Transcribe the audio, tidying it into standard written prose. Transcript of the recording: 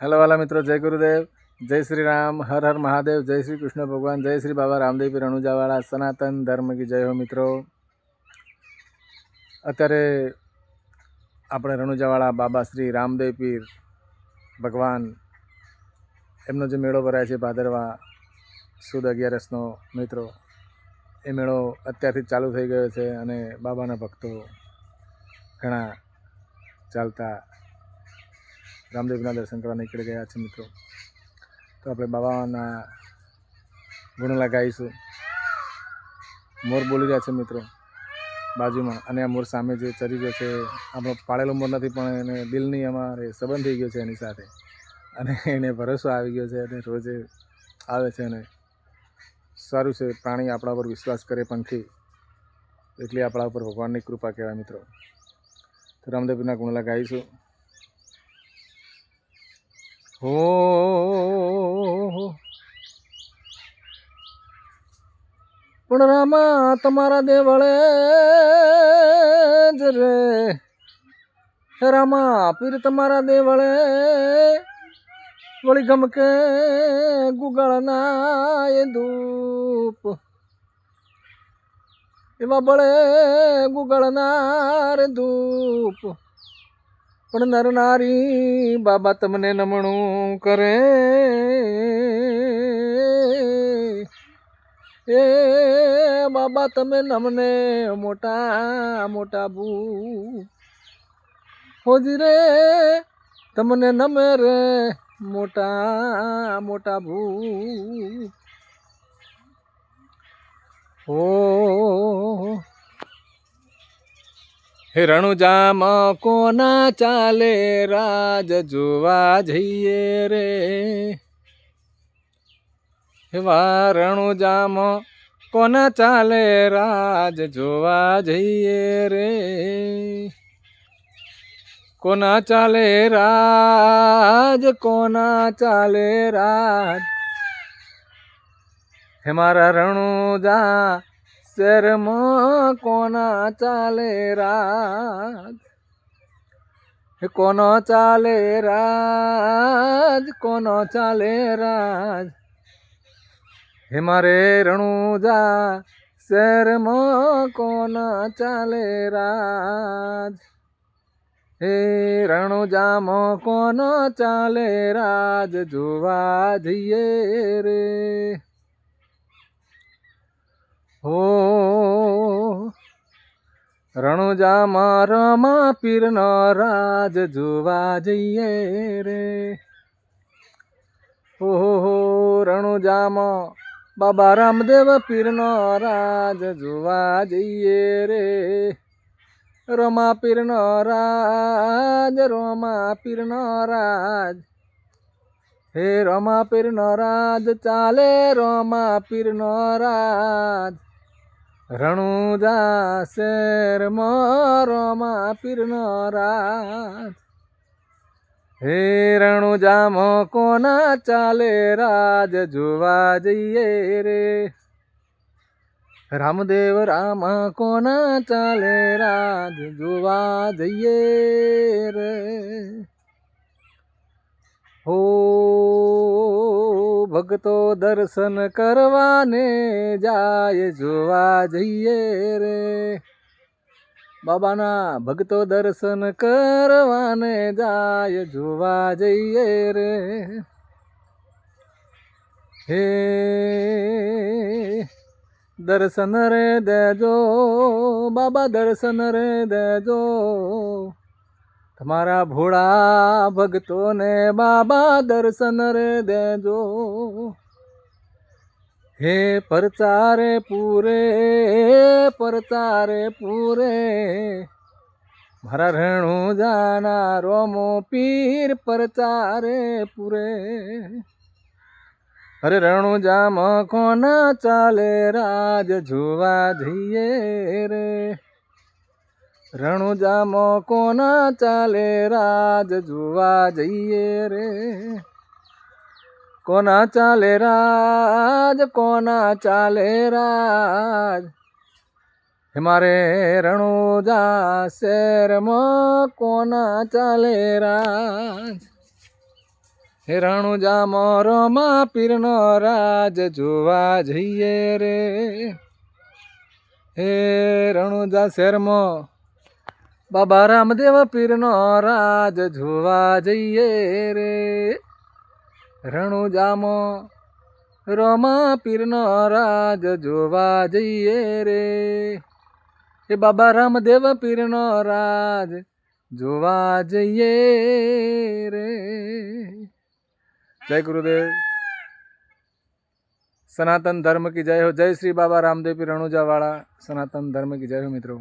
Hello वाला मित्रों, जय गुरुदेव, जय श्री राम, हर हर महादेव, जय श्री कृष्ण भगवान, जय श्री बाबा रामदेव पीर रણુજાવાળા, સનાતન ધર્મ की जय हो મિત્રો। અત્યારે આપણે રણુજાવાળા બાબા શ્રી રામદેવ પીર ભગવાન એમનો જે મેળો ભરાય છે ભાદરવા સુદ 11નો મિત્રો, એ મેળો અત્યારથી ચાલુ થઈ ગયો છે અને બાબાના ભક્તો ઘણા ચાલતા રામદેવના દર્શન કરવા નીકળી ગયા છે મિત્રો। તો આપણે બાબાના ગુણલા ગાઈશું। મોર બોલી રહ્યા છે મિત્રો બાજુમાં, અને આ મોર સામે જે ચરી ગયો છે આપણો પાળેલો મોર નથી, પણ એને દિલની અમારે સંબંધ થઈ ગયો છે એની સાથે, અને એને ભરોસો આવી ગયો છે અને રોજે આવે છે। અને સારું છે, પ્રાણી આપણા પર વિશ્વાસ કરે પંખી, એટલી આપણા ઉપર ભગવાનની કૃપા કહેવાય મિત્રો। તો રામદેવના ગુણલા ગાઈશું। हो पण रामा तमारा देवळे ज रे, रामा पीर तमारा देवळे वળી ગમકે ગુગળના એ ધૂપ, એવા બળે ગુગળના રે ધૂપ, પણ નર નારી બાબા તમને નમણું કરે। એ બાબા તમે નમને મોટા મોટા ભૂ હોજી રે, તમને નમે રે મોટા મોટા ભૂ। हो हे રણુજામાં કોના ચાલે રાજ જોવા જઈએ રે, એવા રણુજામાં કોના ચાલે રાજ જોવા જઈએ રે, કોના ચાલે રાજ, કોના ચાલે રાજ, હે મારા રણુજા શહેરમાં કોના ચાલે રાજ, હે કોનો ચાલે રાજ, કોનો ચાલે રાજ, હે મારે રણુજા શહેરમાં કોના ચાલે રાજ, હે રણુજામાં કોનો ચાલે રાજ જોવા જઈએ રે। हो રણુજામાં રમા પીરનો રાજ જોવા જઈએ રે। ઓહો રણુજામાં બાબા રામદેવ પીરનો રાજ જોવા જઈએ રે, રમા પીરનો રાજ, રમા પીરનો રાજ, હે રમા પીરનો રાજ ચાલે, રમા પીરનો રાજ, રણુજા શહેરમાં રમા પીરનો રાજ, હે રણુજામાં કોના ચાલે રાજ જોવા જઈએ રે, રામદેવ રામા કોના ચાલે રાજ જોવા જઈએ રે। हो ભક્તો દર્શન કરવાને જાય જોવા જઈએ રે, બાબાના ભક્તો દર્શન કરવાને જાય જોવા જઈએ રે। હે દર્શન રે દેજો બાબા, દર્શન રે દેજો, તમારા ભોળા ભક્તોને બાબા દર્શન રે દેજો। હે પરચારે પૂરે, પરચારે પૂરે, મારા રણુજાના રોમો પીર પરચારે પૂરે, અરે રણુજામાં કોના ચાલે રાજ જોવા જઈએ રે, રણુજામાં કોના ચાલે રાજ જોવા જઈએ રે, કોના ચાલે રાજ, કોના ચાલે રાજ, હે મારે રણુજા શહેરમાં કોના ચાલે રાજ, હે રણુજા મોરમાં પીરનો રાજ જોવા જઈએ રે. હે રણુજા શહેરમાં બાબા રામદેવ પીરનો રાજ જોવા જઈએ રે. રણુજામાં રોમા પીરનો રાજ જોવા જઈએ રે. એ બાબા રામદેવ પીરનો રાજ જોવા જઈએ રે. જય ગુરુદેવ. સનાતન ધર્મ की जय हो. जय श्री बाबा रामदेव पीर रणुजा वाला. सनातन धर्म की जय हो मित्रों.